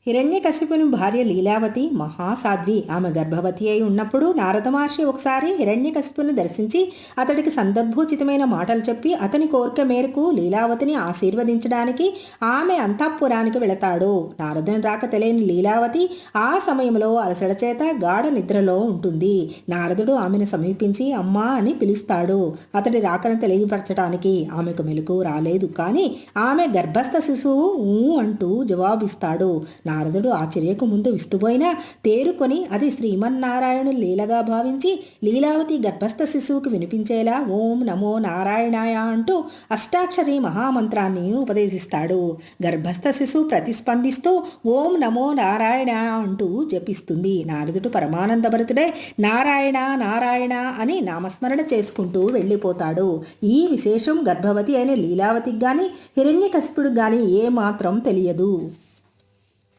హిరణ్యకశిపుని భార్య లీలావతి మహాసాధ్వి. ఆమె గర్భవతి అయి ఉన్నప్పుడు నారద మహర్షి ఒకసారి హిరణ్యకశిపుని దర్శించి అతడికి సందర్భోచితమైన మాటలు చెప్పి అతని కోరిక మేరకు లీలావతిని ఆశీర్వదించడానికి ఆమె అంతఃపురానికి వెళతాడు. నారదుని రాక తెలియని లీలావతి ఆ సమయంలో అలసట చేత గాఢ నిద్రలో ఉంటుంది. నారదుడు ఆమెను సమీపించి అమ్మా అని పిలుస్తాడు. అతడి రాకను తెలియపరచడానికి ఆమెకు మెలకు రాలేదు. కానీ ఆమె గర్భస్థ శిశువు అంటూ జవాబిస్తాడు. నారదుడు ఆశ్చర్యకు ముందు విస్తుపోయినా తేరుకొని అది శ్రీమన్నారాయణుని లీలగా భావించి లీలావతి గర్భస్థ శిశువుకు వినిపించేలా ఓం నమో నారాయణాయ అంటూ అష్టాక్షరి మహామంత్రాన్ని ఉపదేశిస్తాడు. గర్భస్థ శిశువు ప్రతిస్పందిస్తూ ఓం నమో నారాయణ అంటూ జపిస్తుంది. నారదుడు పరమానందభరితుడై నారాయణ నారాయణ అని నామస్మరణ చేసుకుంటూ వెళ్ళిపోతాడు. ఈ విశేషం గర్భవతి అయిన లీలావతికి గాని హిరణ్యకశిపుడికి గాని ఏమాత్రం తెలియదు.